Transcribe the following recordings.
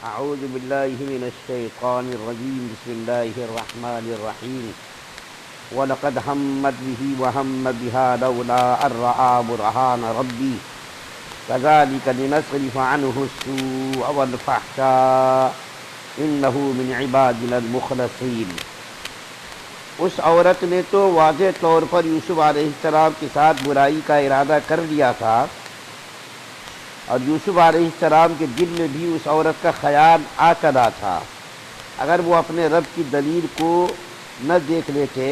اعوذ باللہ من الشیطان الرجیم بسم اللہ الرحمن الرحیم وَلَقَدْ هَمَّتْ بِهِ وَهَمَّ بِهَا لَوْلَا أَن رَّأَىٰ بُرْهَانَ رَبِّهِ كَذَٰلِكَ لِنَصْرِفَ عَنْهُ السُّوءَ وَالْفَحْشَاءَ إِنَّهُ مِنْ عِبَادِنَا الْمُخْلَصِينَ۔ اس عورت نے تو واضح طور پر یوسف علیہ السلام کے ساتھ برائی کا ارادہ کر لیا تھا، اور یوسف علیہ السلام کے دل میں بھی اس عورت کا خیال آ چلا تھا۔ اگر وہ اپنے رب کی دلیل کو نہ دیکھ لیتے،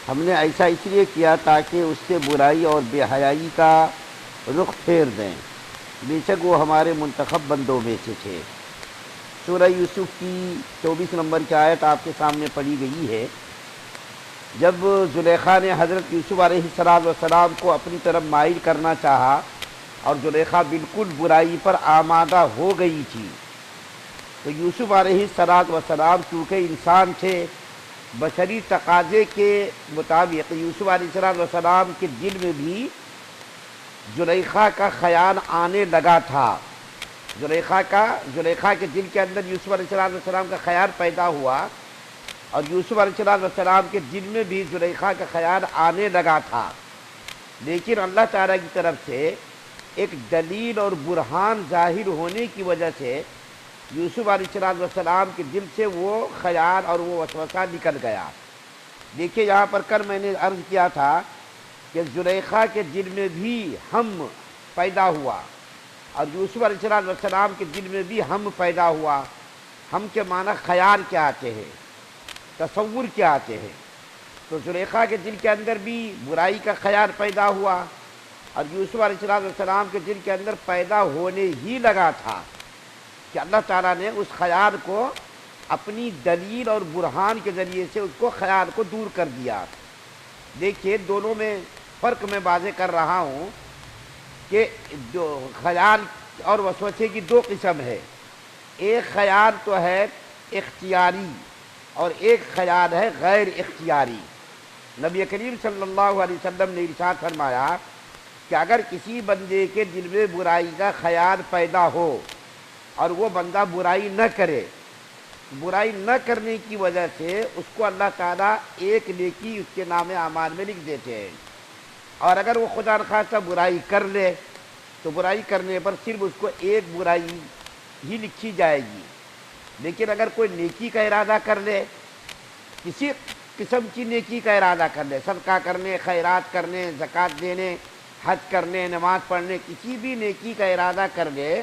ہم نے ایسا اس لیے کیا تاکہ اس سے برائی اور بے حیائی کا رخ پھیر دیں، بے شک وہ ہمارے منتخب بندوں میں سے تھے۔ سورہ یوسف کی 24 نمبر کی آیت آپ کے سامنے پڑھی گئی ہے۔ جب زلیخا نے حضرت یوسف علیہ السلام کو اپنی طرف مائل کرنا چاہا اور زلیخا بالکل برائی پر آمادہ ہو گئی تھی، تو یوسف علیہ السلام چونکہ انسان تھے، بشری تقاضے کے مطابق یوسف علیہ السلام کے دل میں بھی زلیخا کا خیال آنے لگا تھا۔ زلیخا کے دل کے اندر یوسف علیہ السلام کا خیال پیدا ہوا، اور یوسف علیہ السلام کے دل میں بھی زلیخا کا خیال آنے لگا تھا، لیکن اللہ تعالیٰ کی طرف سے ایک دلیل اور برہان ظاہر ہونے کی وجہ سے یوسف علیہ السلام کے دل سے وہ خیال اور وہ وسوسہ نکل گیا۔ دیکھیے یہاں پر کل میں نے عرض کیا تھا کہ زلیخا کے دل میں بھی ہم پیدا ہوا، اور یوسف علیہ السلام کے دل میں بھی ہم پیدا ہوا۔ ہم کے معنی خیال کیا آتے ہیں، تصور کیا آتے ہیں۔ تو زلیخا کے دل کے اندر بھی برائی کا خیال پیدا ہوا، اور یوسف علیہ السلام کے دل کے اندر پیدا ہونے ہی لگا تھا کہ اللہ تعالیٰ نے اس خیال کو اپنی دلیل اور برہان کے ذریعے سے اس کو خیال کو دور کر دیا۔ دیکھیے دونوں میں فرق میں واضح کر رہا ہوں کہ جو خیال اور وسوسے کی دو قسم ہے۔ ایک خیال تو ہے اختیاری اور ایک خیال ہے غیر اختیاری۔ نبی کریم صلی اللہ علیہ وسلم نے ارشاد فرمایا کہ اگر کسی بندے کے دل میں برائی کا خیال پیدا ہو اور وہ بندہ برائی نہ کرے، برائی نہ کرنے کی وجہ سے اس کو اللہ تعالیٰ ایک نیکی اس کے نام اعمال میں لکھ دیتے ہیں، اور اگر وہ خدا نخواستہ برائی کر لے تو برائی کرنے پر صرف اس کو ایک برائی ہی لکھی جائے گی۔ لیکن اگر کوئی نیکی کا ارادہ کر لے، کسی قسم کی نیکی کا ارادہ کر لے، صدقہ کرنے، خیرات کرنے، زکوٰۃ دینے، حج کرنے، نماز پڑھنے، کسی بھی نیکی کا ارادہ کر لے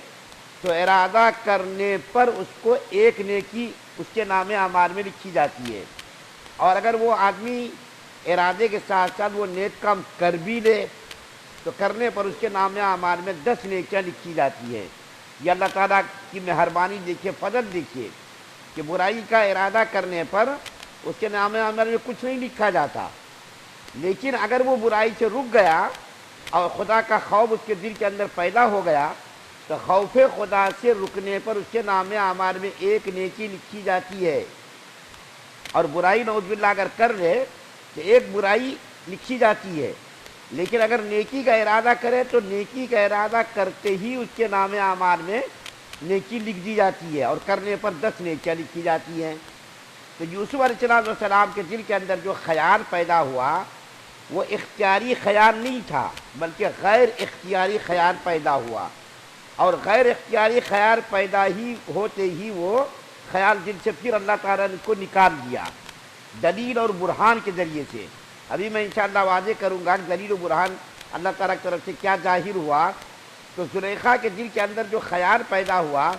تو ارادہ کرنے پر اس کو ایک نیکی اس کے نام اعمال میں لکھی جاتی ہے، اور اگر وہ آدمی ارادے کے ساتھ ساتھ وہ نیک کام کر بھی لے تو کرنے پر اس کے نام اعمال میں 10 نیکیاں لکھی جاتی ہے۔ یہ اللہ تعالیٰ کی مہربانی دیکھیے، فضل دیکھیے کہ برائی کا ارادہ کرنے پر اس کے نام اعمال میں کچھ نہیں لکھا جاتا، لیکن اگر وہ برائی سے رک گیا اور خدا کا خوف اس کے دل کے اندر پیدا ہو گیا تو خوف خدا سے رکنے پر اس کے نام اعمال میں ایک نیکی لکھی جاتی ہے، اور برائی نعوذ باللہ اگر کر لے تو ایک برائی لکھی جاتی ہے، لیکن اگر نیکی کا ارادہ کرے تو نیکی کا ارادہ کرتے ہی اس کے نام اعمال میں نیکی لکھ دی جاتی ہے، اور کرنے پر 10 نیکیاں لکھی جاتی ہیں۔ تو یوسف علیہ السلام کے دل کے اندر جو خیال پیدا ہوا وہ اختیاری خیال نہیں تھا، بلکہ غیر اختیاری خیال پیدا ہوا، اور غیر اختیاری خیال پیدا ہی ہوتے ہی وہ خیال دل سے پھر اللہ تعالیٰ نے کو نکال دیا دلیل اور برہان کے ذریعے سے۔ ابھی میں انشاءاللہ واضح کروں گا کہ دلیل و برہان اللہ تعالیٰ کی طرف سے کیا ظاہر ہوا۔ تو زلیخا کے دل کے اندر جو خیال پیدا ہوا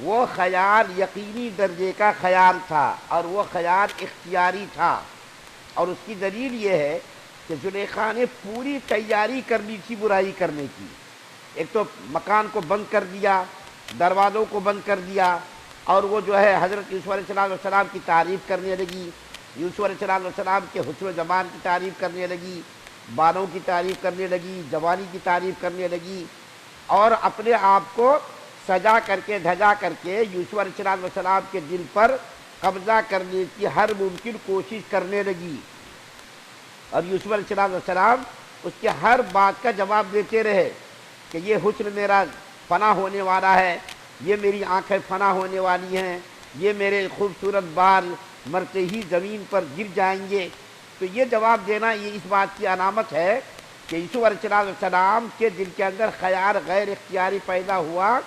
وہ خیال یقینی درجے کا خیال تھا، اور وہ خیال اختیاری تھا، اور اس کی دلیل یہ ہے کہ زلیخا نے پوری تیاری کر لی تھی برائی کرنے کی۔ ایک تو مکان کو بند کر دیا، دروازوں کو بند کر دیا، اور وہ جو ہے حضرت یوسف علیہ السلام کی تعریف کرنے لگی، یوسف علیہ السلام کے حسن و جمال کی تعریف کرنے لگی، بالوں کی تعریف کرنے لگی، جوانی کی تعریف کرنے لگی، اور اپنے آپ کو سجا کر کے دھجا کر کے یوسف علیہ السلام کے دل پر قبضہ کرنے کی ہر ممکن کوشش کرنے لگی، اور یوسف علیہ السلام اس کے ہر بات کا جواب دیتے رہے کہ یہ حسن میرا فنا ہونے والا ہے، یہ میری آنکھیں فنا ہونے والی ہیں، یہ میرے خوبصورت بال مرتے ہی زمین پر گر جائیں گے۔ تو یہ جواب دینا یہ اس بات کی علامت ہے کہ یوسف علیہ السلام کے دل کے اندر خیال غیر اختیاری پیدا ہوا،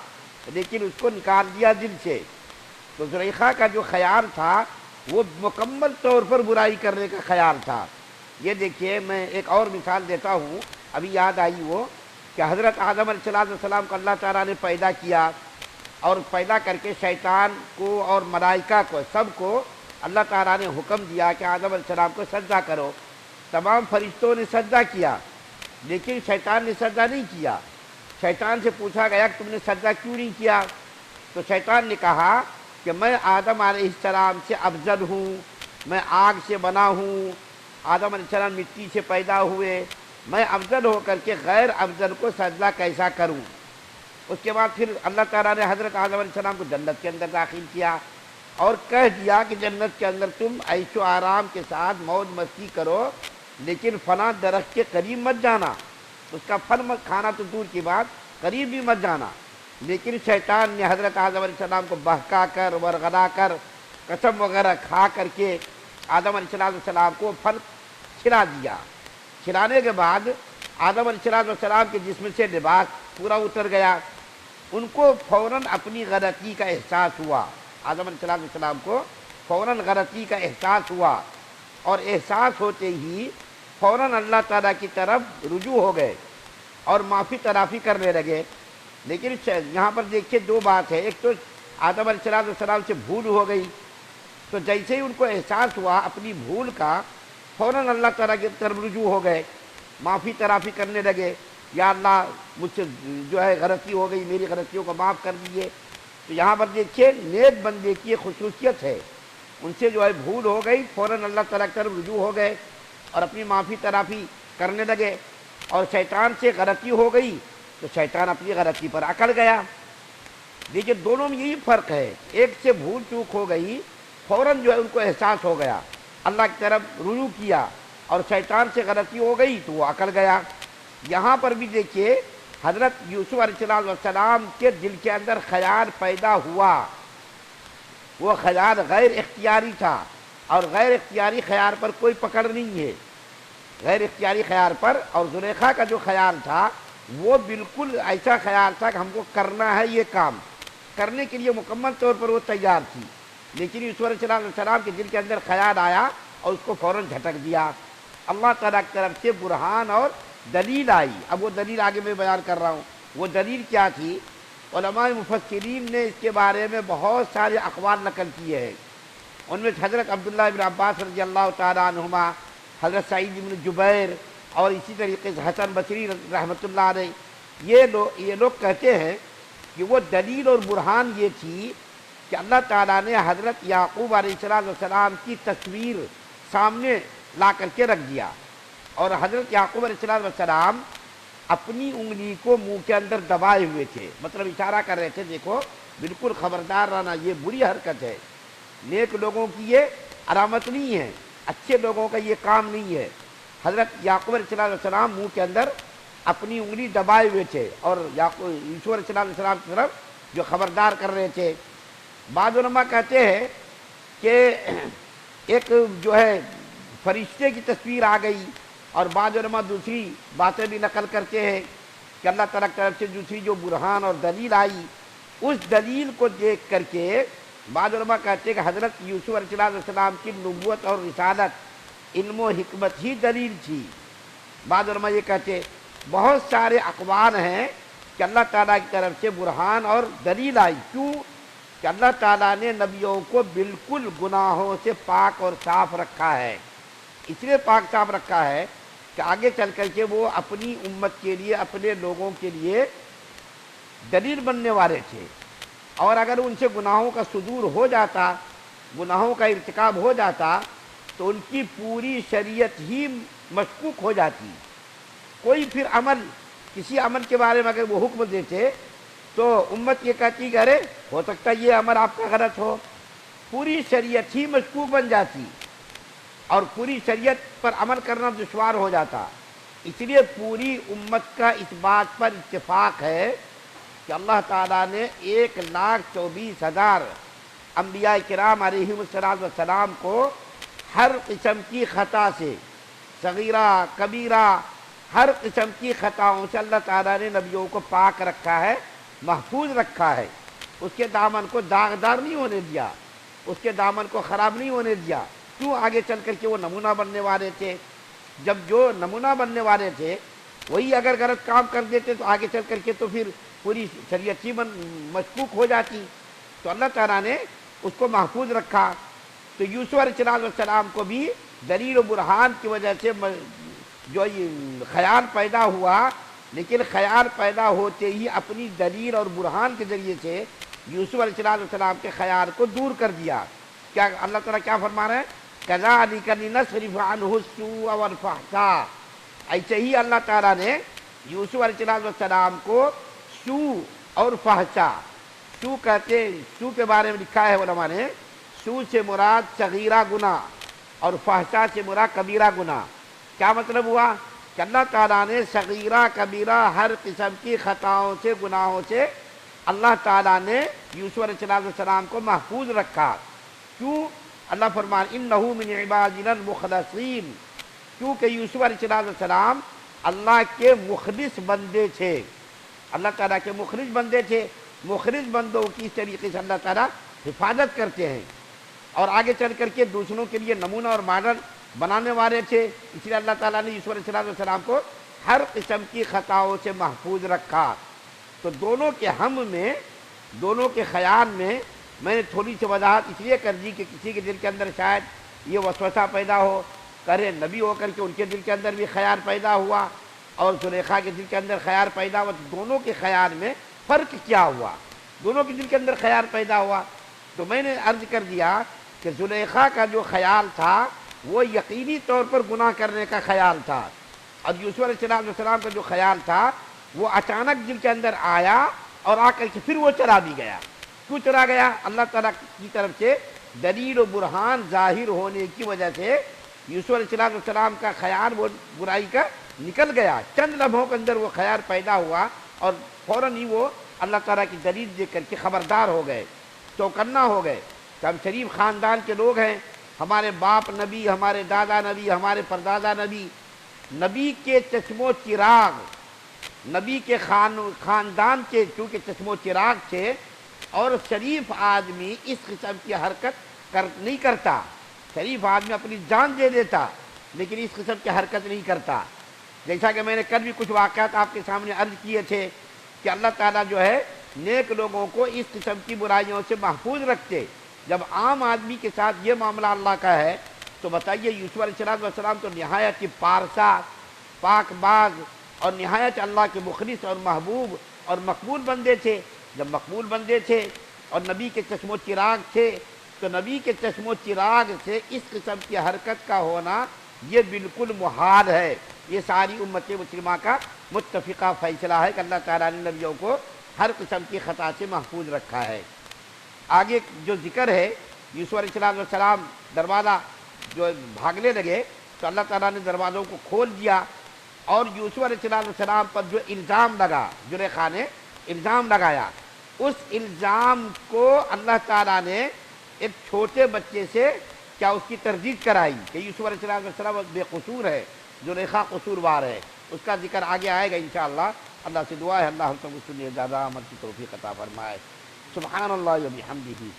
لیکن اس کو نکال دیا دل سے۔ تو زلیخا کا جو خیال تھا وہ مکمل طور پر برائی کرنے کا خیال تھا۔ یہ دیکھیے، میں ایک اور مثال دیتا ہوں، ابھی یاد آئی وہ کہ حضرت آدم علیہ السلام کو اللہ تعالیٰ نے پیدا کیا، اور پیدا کر کے شیطان کو اور ملائکہ کو سب کو اللہ تعالیٰ نے حکم دیا کہ آدم علیہ السلام کو سجدہ کرو۔ تمام فرشتوں نے سجدہ کیا، لیکن شیطان نے سجدہ نہیں کیا۔ شیطان سے پوچھا گیا کہ تم نے سجدہ کیوں نہیں کیا؟ تو شیطان نے کہا کہ میں آدم علیہ السلام سے افضل ہوں، میں آگ سے بنا ہوں، آدم علیہ السلام مٹی سے پیدا ہوئے، میں افضل ہو کر کے غیر افضل کو سجدہ کیسا کروں؟ اس کے بعد پھر اللہ تعالیٰ نے حضرت آدم علیہ السلام کو جنت کے اندر داخل کیا اور کہہ دیا کہ جنت کے اندر تم عیش و آرام کے ساتھ موج مستی کرو، لیکن فلاں درخت کے قریب مت جانا، اس کا پھل مت کھانا تو دور کی بات، قریب بھی مت جانا۔ لیکن شیطان نے حضرت آدم علیہ السلام کو بہکا کر ورغلا کر قسم وغیرہ کھا کر کے آدم علیہ السلام کو پھل کھلا دیا۔ کھلانے کے بعد آدم علیہ السلام کے جسم سے لباس پورا اتر گیا، ان کو فوراً اپنی غلطی کا احساس ہوا۔ آدم علیہ السلام کو فوراً غلطی کا احساس ہوا، اور احساس ہوتے ہی فوراً اللہ تعالیٰ کی طرف رجوع ہو گئے اور معافی تلافی کرنے لگے۔ لیکن یہاں پر دیکھیے دو بات ہے، ایک تو آدم علیہ السلام سے بھول ہو گئی، تو جیسے ہی ان کو احساس ہوا اپنی بھول کا، فوراً اللہ تعالیٰ کی طرف رجوع ہو گئے، معافی تلافی کرنے لگے، یا اللہ مجھ سے جو ہے غلطی ہو گئی، میری غلطیوں کو معاف کر دیجیے۔ تو یہاں پر دیکھیے نیک بندے کی یہ خصوصیت ہے، ان سے جو ہے بھول ہو گئی، فوراً اللہ تعالیٰ کی طرف رجوع ہو گئے اور اپنی معافی تلافی کرنے لگے۔ اور شیطان سے غلطی ہو گئی تو شیطان اپنی غلطی پر اکڑ گیا۔ دیکھیے دونوں میں یہی فرق ہے، ایک سے بھول چوک ہو گئی، فوراً جو ہے ان کو احساس ہو گیا، اللہ کی طرف رجوع کیا، اور شیطان سے غلطی ہو گئی تو وہ اکڑ گیا۔ یہاں پر بھی دیکھیے حضرت یوسف علیہ السلام کے دل کے اندر خیال پیدا ہوا، وہ خیال غیر اختیاری تھا، اور غیر اختیاری خیال پر کوئی پکڑ نہیں ہے، غیر اختیاری خیال پر۔ اور زلیخا کا جو خیال تھا وہ بالکل ایسا خیال تھا کہ ہم کو کرنا ہے، یہ کام کرنے کے لیے مکمل طور پر وہ تیار تھی، لیکن یوسف علیہ السلام کے دل کے اندر خیال آیا اور اس کو فوراً جھٹک دیا۔ اللہ تعالیٰ کی طرف سے برہان اور دلیل آئی۔ اب وہ دلیل آگے میں بیان کر رہا ہوں، وہ دلیل کیا تھی؟ علماء مفسرین نے اس کے بارے میں بہت سارے اقوال نقل کیے ہیں، ان میں حضرت عبداللہ بن عباس رضی اللہ تعالیٰ عنہما، حضرت سعید بن جبیر، اور اسی طریقے سے حسن بصری رحمۃ اللہ علیہ، یہ لوگ کہتے ہیں کہ وہ دلیل اور برہان یہ تھی کہ اللہ تعالیٰ نے حضرت یعقوب علیہ السلام کی تصویر سامنے لا کر کے رکھ دیا، اور حضرت یعقوب علیہ السلام اپنی انگلی کو منہ کے اندر دبائے ہوئے تھے، مطلب اشارہ کر رہے تھے دیکھو بالکل خبردار رہنا، یہ بری حرکت ہے، نیک لوگوں کی یہ علامت نہیں ہے، اچھے لوگوں کا یہ کام نہیں ہے۔ حضرت یعقوب علیہ السلام منہ کے اندر اپنی انگلی دبائے ہوئے تھے، اور یوسف علیہ السلام کی طرف جو خبردار کر رہے تھے۔ بعض علماء کہتے ہیں کہ ایک جو ہے فرشتے کی تصویر آ گئی، اور بعض علماء دوسری باتیں بھی نقل کرتے ہیں کہ اللہ تعالیٰ کی طرف سے دوسری جو برہان اور دلیل آئی، اس دلیل کو دیکھ کر کے بعض علماء کہتے ہیں کہ حضرت یوسف علیہ السلام کی نبوت اور رسالت، علم و حکمت ہی دلیل تھی۔ بعض علماء یہ کہتے ہیں، بہت سارے اقوال ہیں کہ اللہ تعالیٰ کی طرف سے برہان اور دلیل آئی، کیوں کہ اللہ تعالیٰ نے نبیوں کو بالکل گناہوں سے پاک اور صاف رکھا ہے، اس لیے پاک صاف رکھا ہے کہ آگے چل کر کے وہ اپنی امت کے لیے، اپنے لوگوں کے لیے دلیل بننے والے تھے، اور اگر ان سے گناہوں کا صدور ہو جاتا، گناہوں کا ارتکاب ہو جاتا، تو ان کی پوری شریعت ہی مشکوک ہو جاتی۔ کوئی پھر عمل، کسی عمل کے بارے میں اگر وہ حکم دیتے تو امت یہ کہتی کہ ارے ہو سکتا ہے یہ عمل آپ کا غلط ہو، پوری شریعت ہی مشکوک بن جاتی، اور پوری شریعت پر عمل کرنا دشوار ہو جاتا۔ اس لیے پوری امت کا اس بات پر اتفاق ہے کہ اللہ تعالیٰ نے 1,24,000 انبیاء کرام علیہم السلام کو ہر قسم کی خطا سے، صغیرہ کبیرہ ہر قسم کی خطاؤں سے اللہ تعالیٰ نے نبیوں کو پاک رکھا ہے، محفوظ رکھا ہے۔ اس کے دامن کو داغدار نہیں ہونے دیا، اس کے دامن کو خراب نہیں ہونے دیا۔ کیوں؟ آگے چل کر کے وہ نمونہ بننے والے تھے۔ جب جو نمونہ بننے والے تھے وہی اگر غلط کام کر دیتے تو آگے چل کر کے تو پھر پوری شریعت ہی مشکوک ہو جاتی۔ تو اللہ تعالیٰ نے اس کو محفوظ رکھا۔ تو یوسف علیہ السلام کو بھی دلیل و برہان کی وجہ سے جو یہ خیال پیدا ہوا، لیکن خیال پیدا ہوتے ہی اپنی دلیل اور برہان کے ذریعے سے یوسف علیہ السلام کے خیال کو دور کر دیا۔ کیا اللہ تعالیٰ کیا فرما رہے ہیں؟ كَذَلِكَ لِنَصْرِفَ عَنْهُ السُّوءَ وَالْفَحْشَاءَ، ایسے ہی اللہ تعالیٰ نے یوسف علیہ السلام کو سوء اور فحشا، سوء کہتے ہیں، سوء کے بارے میں لکھا ہے علماء نے، سوء سے مراد صغیرہ گناہ اور فحشا سے مراد کبیرہ گناہ۔ کیا مطلب ہوا؟ کہ اللہ تعالیٰ نے صغیرہ کبیرہ ہر قسم کی خطاؤں سے، گناہوں سے اللہ تعالیٰ نے یوسف علیہ السلام کو محفوظ رکھا۔ کیوں؟ اللہ فرمان انہو من عبادنا المخلصین، کیونکہ یوسف علیہ السلام اللہ کے مخلص بندے تھے، اللہ تعالیٰ کے مخلص بندے تھے۔ مخلص بندوں کی اس طریقے سے اللہ تعالیٰ حفاظت کرتے ہیں اور آگے چل کر کے دوسروں کے لیے نمونہ اور ماڈل بنانے والے تھے۔ اس لیے اللہ تعالیٰ نے یوسف علیہ السلام کو ہر قسم کی خطاؤں سے محفوظ رکھا۔ تو دونوں کے ہم میں، دونوں کے خیال میں نے تھوڑی سی وضاحت اس لیے کر دی کہ کسی کے دل کے اندر شاید یہ وسوسہ پیدا ہو کرے، نبی ہو کر کے ان کے دل کے اندر بھی خیال پیدا ہوا اور زلیخا کے دل کے اندر خیال پیدا ہوا، تو دونوں کے خیال میں فرق کیا ہوا؟ دونوں کے دل کے اندر خیال پیدا ہوا۔ تو میں نے عرض کر دیا کہ زلیخا کا جو خیال تھا وہ یقینی طور پر گناہ کرنے کا خیال تھا، اور یوسف علیہ السلام کا جو خیال تھا وہ اچانک دل کے اندر آیا اور آ کر کے پھر وہ چلا بھی گیا۔ کیوں چلا گیا؟ اللہ تعالیٰ کی طرف سے دلیل و برہان ظاہر ہونے کی وجہ سے یوسف علیہ السلام کا خیال وہ برائی کا نکل گیا۔ چند لمحوں کے اندر وہ خیال پیدا ہوا اور فوراً ہی وہ اللہ تعالیٰ کی دلیل دیکھ کر کے خبردار ہو گئے، چوکنا ہو گئے کہ ہم شریف خاندان کے لوگ ہیں، ہمارے باپ نبی، ہمارے دادا نبی، ہمارے پردادا نبی، نبی کے چشم و چراغ، نبی کے خاندان کے چونکہ چشم و چراغ تھے، اور شریف آدمی اس قسم کی حرکت نہیں کرتا۔ شریف آدمی اپنی جان دے دیتا لیکن اس قسم کی حرکت نہیں کرتا۔ جیسا کہ میں نے کل بھی کچھ واقعات آپ کے سامنے عرض کیے تھے کہ اللہ تعالیٰ جو ہے نیک لوگوں کو اس قسم کی برائیوں سے محفوظ رکھتے۔ جب عام آدمی کے ساتھ یہ معاملہ اللہ کا ہے تو بتائیے یوسف علیہ السلام تو نہایت ہی پارسا، پاک باز اور نہایت اللہ کے مخلص اور محبوب اور مقبول بندے تھے۔ جب مقبول بندے تھے اور نبی کے چشم و چراغ تھے تو نبی کے چشم و چراغ سے اس قسم کی حرکت کا ہونا یہ بالکل محال ہے۔ یہ ساری امت مسلمہ کا متفقہ فیصلہ ہے کہ اللہ تعالیٰ نے نبیوں کو ہر قسم کی خطا سے محفوظ رکھا ہے۔ آگے جو ذکر ہے یوسف علیہ السلام دروازہ جو بھاگنے لگے تو اللہ تعالیٰ نے دروازوں کو کھول دیا، اور یوسف علیہ السلام پر جو الزام لگا، زلیخا نے الزام لگایا، اس الزام کو اللہ تعالیٰ نے ایک چھوٹے بچے سے کیا اس کی تردید کرائی کہ یوسف علیہ السلام بے قصور ہے، زلیخا قصوروار ہے۔ اس کا ذکر آگے آئے گا انشاءاللہ۔ اللہ سے دعا ہے اللہ ہم سب کو سننے زیادہ عمل کی توفیق عطا فرمائے۔ سبحان اللہ و بحمدہ۔